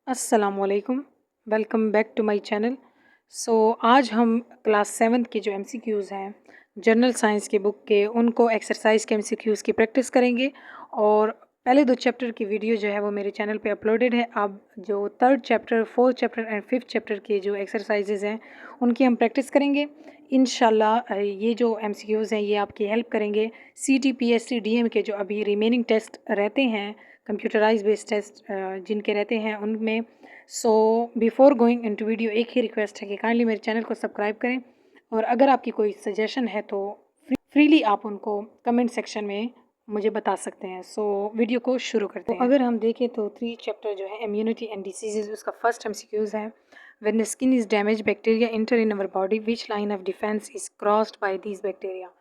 अस्सलामुअलैकुम, welcome back to my channel. आज हम क्लास 7 के जो एमसीक्यूज़ हैं जनरल साइंस की बुक के, उनको एक्सरसाइज के एमसीक्यूज़ की प्रैक्टिस करेंगे। और पहले 2 चैप्टर की वीडियो जो है वो मेरे चैनल पे अपलोडेड है। अब जो 3rd chapter, 4th chapter and 5th chapter के जो एक्सरसाइजेज़ हैं उनकी हम प्रैक्टिस करेंगे इंशाल्लाह। ये जो एमसीक्यूज़ हैं ये आपकी हेल्प करेंगे सीटी, पीएसटी, डीएम के जो अभी रिमेनिंग टेस्ट रहते हैं, कंप्यूटराइज बेस्ड टेस्ट जिनके रहते हैं उनमें। बिफोर गोइंग इनटू वीडियो, एक ही रिक्वेस्ट है कि काइंडली मेरे चैनल को सब्सक्राइब करें, और अगर आपकी कोई सजेशन है तो फ्रीली आप उनको कमेंट सेक्शन में मुझे बता सकते हैं। वीडियो को शुरू करते हैं। अगर हम देखें तो 3 चैप्टर जो है इम्यूनिटी एंड डिसीजेज, उसका फर्स्ट एमसीक्यूज़ है when the skin is damage bacteria enter in our body, which line of defence is crossed by these bacteria.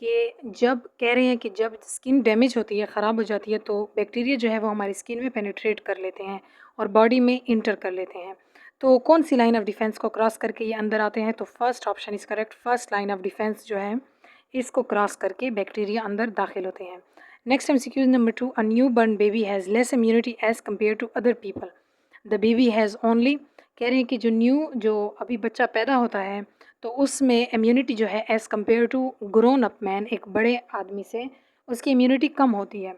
कि जब कह रहे हैं कि जब स्किन डैमेज होती है, ख़राब हो जाती है, तो बैक्टीरिया जो है वो हमारी स्किन में पेनिट्रेट कर लेते हैं और बॉडी में इंटर कर लेते हैं। तो कौन सी लाइन ऑफ डिफेंस को क्रॉस करके ये अंदर आते हैं? तो first option is correct. First line of defence जो है इसको क्रॉस करके बैक्टीरिया अंदर दाखिल होते हैं। Next MCQs number 2, a newborn baby has less immunity as compare to other people. The baby has only, कह रहे हैं कि जो अभी बच्चा पैदा होता है तो उसमें इम्यूनिटी जो है as compare to grown up man, एक बड़े आदमी से उसकी इम्यूनिटी कम होती है।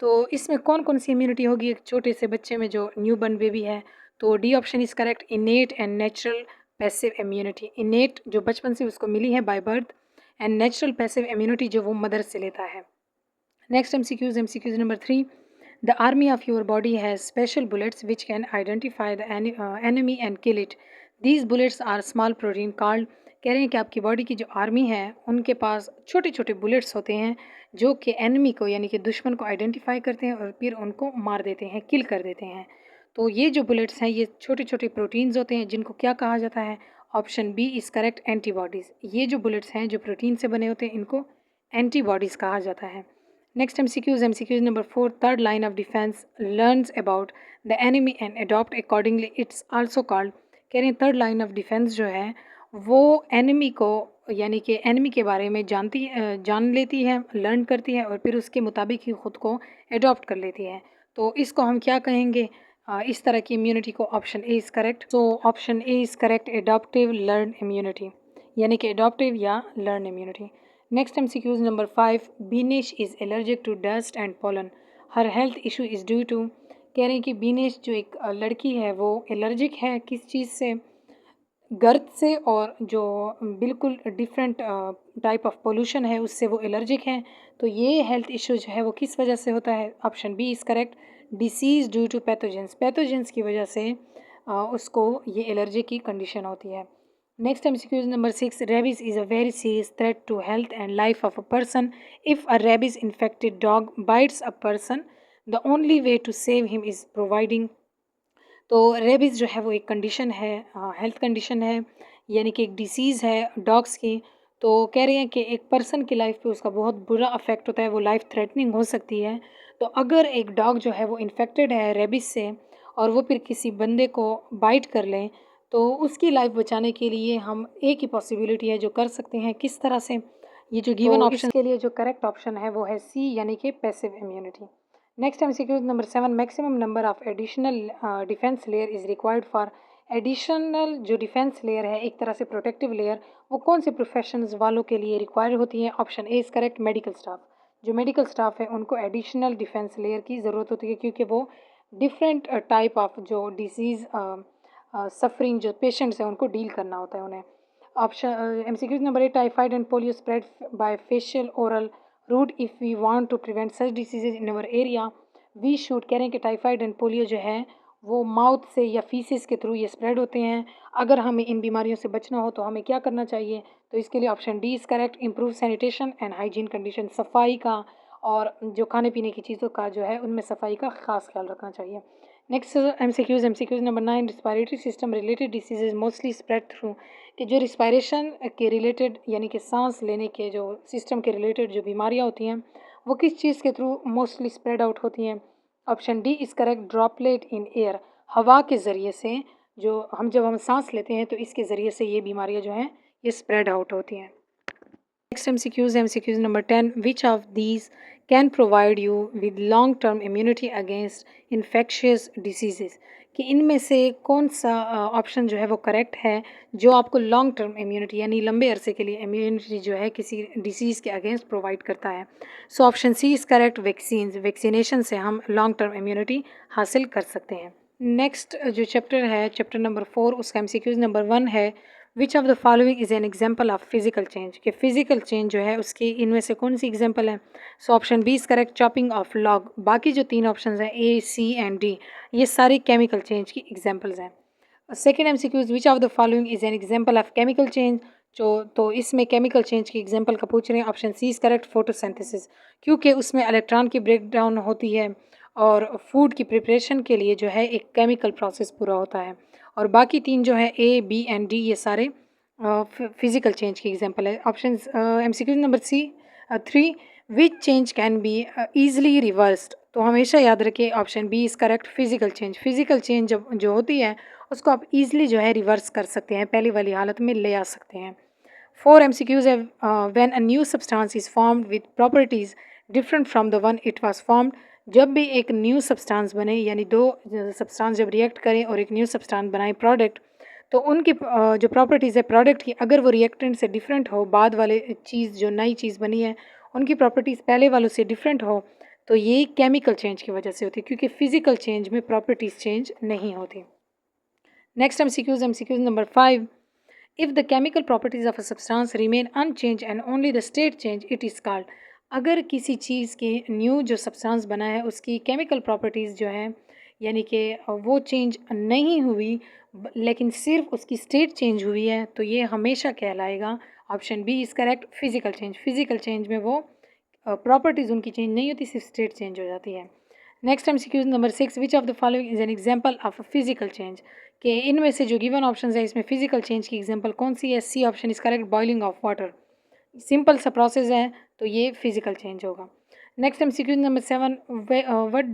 तो इसमें कौन कौन सी इम्यूनिटी होगी एक छोटे से बच्चे में जो न्यू बर्न बेबी है? तो D option is correct, innate and natural passive immunity. Innate जो बचपन से उसको मिली है by birth, and natural passive immunity जो वो मदर से लेता है। Next MCQs number 3, the army of your body has special bullets which can identify the enemy and kill it. These bullets are small protein called. कह रहे हैं कि आपकी बॉडी की जो आर्मी है उनके पास छोटे छोटे बुलेट्स होते हैं जो कि एनिमी को, यानी कि दुश्मन को आइडेंटिफाई करते हैं और फिर उनको मार देते हैं, किल कर देते हैं। तो ये जो बुलेट्स हैं ये छोटे छोटे प्रोटीन्स होते हैं जिनको क्या कहा जाता है? Option B is correct, antibodies. ये जो बुलेट्स हैं जो प्रोटीन से बने होते हैं इनको एंटीबॉडीज़ कहा जाता है। Next MCQs number 4, third line of defence learns about the enemy and adopt accordingly, it's also called. कह रहे हैं थर्ड लाइन ऑफ डिफेंस जो है वो एनिमी को, यानी कि एनिमी के बारे में जान लेती है, लर्न करती है और फिर उसके मुताबिक ही ख़ुद को अडॉप्ट कर लेती है। तो इसको हम क्या कहेंगे? इस तरह की इम्यूनिटी को option A is correct. So option A is correct, adaptive learn immunity, यानी कि एडॉप्टिव या learn immunity. Next MCQs number 5, Binesh is allergic to dust and pollen, her health issue is due to. कह रहे हैं कि बीनेश जो एक लड़की है वो एलर्जिक है किस चीज़ से? गर्द से, और जो बिल्कुल डिफरेंट टाइप ऑफ पोल्यूशन है उससे वो एलर्जिक हैं। तो ये हेल्थ इशू जो है वो किस वजह से होता है? Option B is correct, disease due to pathogens की वजह से उसको ये एलर्जी की कंडीशन होती है। Next MCQs number 6, rabies is a very serious threat to health and life of a person. If a rabies infected dog bites a person, the only way to save him is providing. तो rabies जो है वो एक condition है, health condition है, यानी कि एक डिसीज़ है डॉग्स की। तो कह रहे हैं कि एक पर्सन की लाइफ पे उसका बहुत बुरा अफेक्ट होता है, वो लाइफ थ्रेटनिंग हो सकती है। तो अगर एक डॉग जो है वो इन्फेक्टेड है रेबीज़ से और वो फिर किसी बंदे को बाइट कर लें, तो उसकी लाइफ बचाने के लिए हम एक ही पॉसिबिलिटी है जो कर सकते हैं। किस तरह से? ये जो गिवन ऑप्शन के लिए जो करेक्ट ऑप्शन है वो है सी, यानी कि passive immunity. Next MCQs number 7, maximum number of additional defence layer is required for. Additional जो डिफेंस लेयर है, एक तरह से प्रोटेक्टिव लेयर, वो कौन से प्रोफेशंस वालों के लिए रिक्वायर होती है? Option A is correct, medical staff. जो मेडिकल स्टाफ है उनको एडिशनल डिफेंस लेयर की ज़रूरत होती है क्योंकि वो डिफरेंट टाइप ऑफ जो डिजीज़ सफरिंग जो पेशेंट्स हैं उनको डील करना होता है उन्हें। Option MCQs number 8, typhoid and polio spread by facial oral route, if we want to prevent such diseases in our area we should. कह रहे हैं कि टाइफाइड एंड पोलियो जो है वो माउथ से या फीसिस के थ्रू ये स्प्रेड होते हैं। अगर हमें इन बीमारियों से बचना हो तो हमें क्या करना चाहिए? तो इसके लिए option D is correct, improve sanitation and hygiene condition, सफाई का और जो खाने पीने की चीज़ों का जो है उनमें सफाई का ख़ास ख्याल रखना चाहिए। Next MCQs number 9, respiratory system related diseases mostly spread through. कि जो रिस्पायरेशन के रिलेटेड, यानी कि सांस लेने के जो सिस्टम के रिलेटेड जो बीमारियाँ होती हैं वो किस चीज़ के थ्रू मोस्टली स्प्रेड आउट होती हैं? Option D is correct, droplet in air, हवा के ज़रिए से। जब हम सांस लेते हैं तो इसके ज़रिए से ये बीमारियाँ जो हैं ये स्प्रेड आउट होती हैं। Next MCQs number 10. Which of these can provide you with long term immunity against infectious diseases? कि इनमें से कौन सा ऑप्शन जो है वो करेक्ट है जो आपको लॉन्ग टर्म इम्यूनिटी यानी लंबे अरसे के लिए इम्यूनिटी जो है किसी डिसीज़ के अगेंस्ट प्रोवाइड करता है। So option C is correct, vaccination से हम लॉन्ग टर्म इम्यूनिटी हासिल कर सकते हैं। नेक्स्ट जो चैप्टर है, चैप्टर नंबर 4, उसका MCQs नंबर 1 है which of the following is an example of physical change, कि फिजिकल चेंज जो है उसकी इनमें से कौन सी एग्जाम्पल है। So option B is correct, chopping of log. बाकी जो 3 ऑप्शन हैं A, C एंड D, ये सारी केमिकल चेंज की एग्जाम्पल्स हैं। Second MCQs which of the following is an example of chemical change, जो तो इसमें केमिकल चेंज की एग्जाम्पल का पूछ रहे हैं। Option C is correct, photosynthesis, क्योंकि उसमें इलेक्ट्रॉन की ब्रेक डाउन होती है और फूड की प्रिपरेशन के लिए जो है एक केमिकल प्रोसेस पूरा होता है। और बाकी 3 जो है A, B एंड D, ये सारे फिजिकल चेंज की एग्जांपल है। Option MCQ number C 3, which change can be easily reversed, तो हमेशा याद रखें option B is correct, physical change जब जो होती है उसको आप ईजिली जो है रिवर्स कर सकते हैं, पहली वाली हालत में ले आ सकते हैं। 4 MCQs है when a new substance is formed with properties different from the one it was formed, जब भी एक न्यू सब्सटेंस बने यानी दो सब्सटेंस जब रिएक्ट करें और एक न्यू सब्सटेंस बनाए प्रोडक्ट, तो उनकी जो प्रॉपर्टीज़ है प्रोडक्ट की, अगर वो रिएक्टेंट से डिफरेंट हो, बाद वाले चीज़ जो नई चीज़ बनी है उनकी प्रॉपर्टीज़ पहले वालों से डिफरेंट हो, तो ये केमिकल चेंज की वजह से होती है, क्योंकि फिजिकल चेंज में प्रॉपर्टीज़ चेंज नहीं होती। Next MCQs number 5, if the chemical properties of a substance remain unchange and only the state change it is called, अगर किसी चीज़ की न्यू जो सब्सटेंस बना है उसकी केमिकल प्रॉपर्टीज़ जो है यानी कि वो चेंज नहीं हुई लेकिन सिर्फ उसकी स्टेट चेंज हुई है, तो ये हमेशा कहलाएगा option B is correct, physical change में वो प्रॉपर्टीज़ उनकी चेंज नहीं होती, सिर्फ स्टेट चेंज हो जाती है। Next MCQ number 6, which of the following is an example of a physical change, कि इनमें से जो गिवन ऑप्शन है इसमें फिजिकल चेंज की एग्जांपल कौन सी है। C option is correct, boiling of water, simple सा प्रोसेस है तो ये फिजिकल चेंज होगा। Next MCQ number 7, what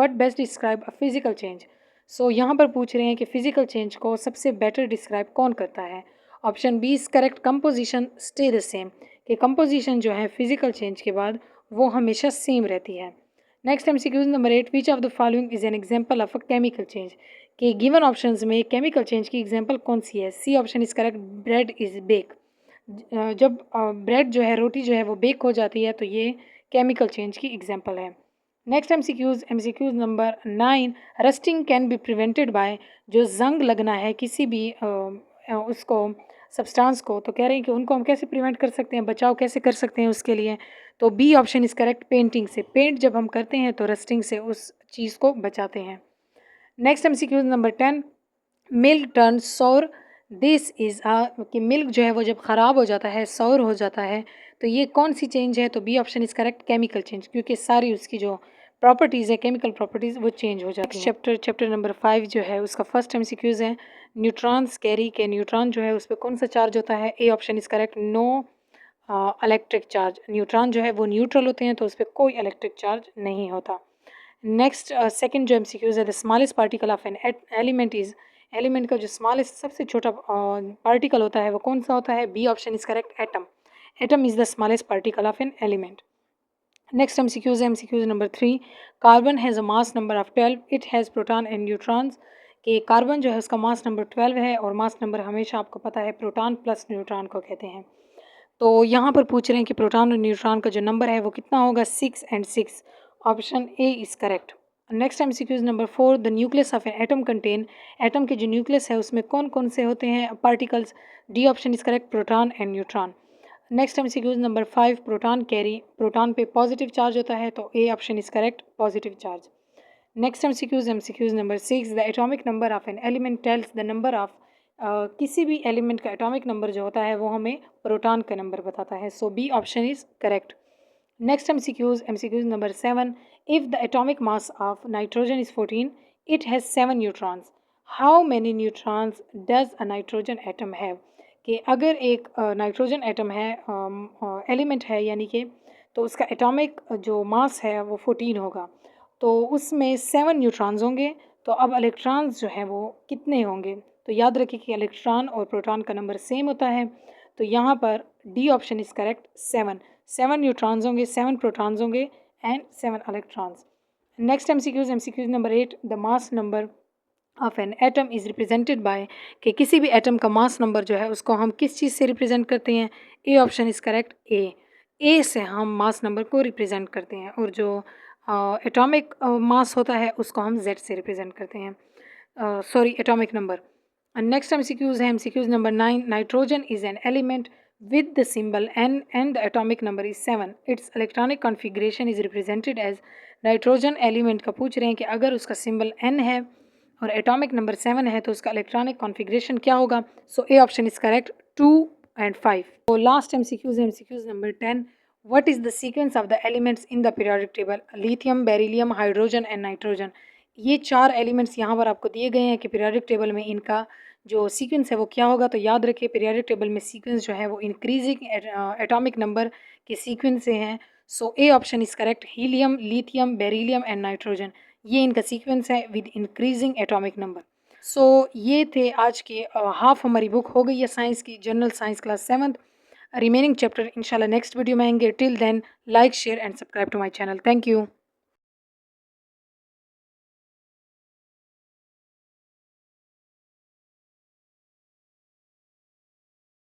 best describe a physical change, so यहाँ पर पूछ रहे हैं कि फिजिकल चेंज को सबसे बेटर डिस्क्राइब कौन करता है। Option B is correct, composition stay the same, कि कंपोजिशन जो है फिजिकल चेंज के बाद वो हमेशा सेम रहती है। Next MCQ number 8, which of the following is an example of a chemical change, कि गिवन ऑप्शंस में केमिकल चेंज की एग्जांपल कौन सी है। C option is correct, bread is bake, जब ब्रेड जो है रोटी जो है वो बेक हो जाती है तो ये केमिकल चेंज की एग्जांपल है। Next MCQs number 9, rusting can be prevented by, जो जंग लगना है किसी भी उसको सब्सटेंस को, तो कह रहे हैं कि उनको हम कैसे प्रिवेंट कर सकते हैं, बचाव कैसे कर सकते हैं उसके लिए, तो B option is correct, painting से, पेंट जब हम करते हैं तो रस्टिंग से उस चीज़ को बचाते हैं। Next MCQ number 10, milk turn सौर, दिस इज़ कि मिल्क जो है वो जब ख़राब हो जाता है, सौर हो जाता है, तो ये कौन सी चेंज है, तो B option is correct, chemical change, क्योंकि सारी उसकी जो प्रॉपर्टीज़ है केमिकल प्रॉपर्टीज़ वो चेंज हो जाती है। चैप्टर नंबर 5 जो है उसका फर्स्ट MCQs है न्यूट्रॉन्स कैरी, के न्यूट्रॉन जो है उस पर कौन सा चार्ज होता है। A option is correct, no electric charge, neutron जो है वो न्यूट्रल होते हैं तो उस पर कोई इलेक्ट्रिक चार्ज नहीं होता। नेक्स्ट सेकंड जो MCQs है, the smallest particle of an element is, element का जो स्मॉलेस्ट सबसे छोटा पार्टिकल होता है वो कौन सा होता है। B option is correct, atom is the smallest particle of an element. Next MCQs number 3, carbon has a mass number of 12, it has proton and neutrons, कि कार्बन जो है उसका मास नंबर 12 है और मास नंबर हमेशा आपको पता है प्रोटॉन प्लस न्यूट्रॉन को कहते हैं। तो यहाँ पर पूछ रहे हैं कि प्रोटॉन और न्यूट्रॉन का जो नंबर है वो कितना होगा, 6 and 6, option A is correct. Next MCQs number 4, the nucleus of an atom contain, atom के जो न्यूक्लियस है उसमें कौन कौन से होते हैं particles. D option is correct, proton and neutron. Next MCQs number 5, proton carry, proton पे पॉजिटिव चार्ज होता है तो ए option is correct, positive charge. Next MCQs number 6, the atomic number of an element tells the number of, किसी भी element का atomic number जो होता है वो हमें प्रोटॉन का नंबर बताता है, so B option is correct. Next MCQs number 7, if the atomic mass of nitrogen is 14, it has 7 neutrons, how many neutrons does a nitrogen atom have, कि अगर एक नाइट्रोजन एटम है एलिमेंट है यानी कि, तो उसका एटॉमिक जो मास है वो 14 होगा, तो उसमें 7 न्यूट्रॉन्स होंगे, तो अब इलेक्ट्रॉन्स जो हैं वो कितने होंगे, तो याद रखिए कि इलेक्ट्रॉन और प्रोटॉन का नंबर सेम होता है, तो यहाँ पर D option is correct 7। 7 neutrons होंगे, 7 प्रोटॉन्स होंगे and 7 electrons. Next MCQs number 8, the mass number of an atom is represented by, कि किसी भी एटम का मास नंबर जो है उसको हम किस चीज़ से रिप्रेजेंट करते हैं? ए ऑप्शन इज़ करेक्ट ए से हम मास नंबर को रिप्रेजेंट करते हैं, और जो एटॉमिक मास होता है उसको हम जेड से रिप्रेजेंट करते हैं, sorry atomic number. Next MCQs है MCQs number 9, nitrogen is an element with the symbol N and the atomic number is 7. Its electronic configuration is represented as, nitrogen element का पूछ रहे हैं कि अगर उसका सिंबल N है और एटॉमिक नंबर 7 है तो उसका इलेक्ट्रॉनिक कॉन्फ़िगरेशन क्या होगा? So A option is correct 2 and 5. तो last MCQs number 10, what is the sequence of the elements in the periodic table? Lithium, beryllium, hydrogen and nitrogen. ये 4 elements यहाँ पर आपको दिए गए हैं कि पीरियोडिक टेबल में इनका जो सीक्वेंस है वो क्या होगा। तो याद रखिए पीरियोडिक टेबल में सीक्वेंस जो है वो इंक्रीजिंग एटॉमिक नंबर के सीक्वेंस से हैं। So A option is correct, helium, lithium, beryllium and nitrogen, ये इनका सीक्वेंस है with increasing atomic number. So ये थे आज के हाफ हमारी बुक हो गई है साइंस की, general science class 7th। Remaining chapter इंशाल्लाह नेक्स्ट वीडियो में आएंगे। Till then like, share and subscribe to my channel. Thank you.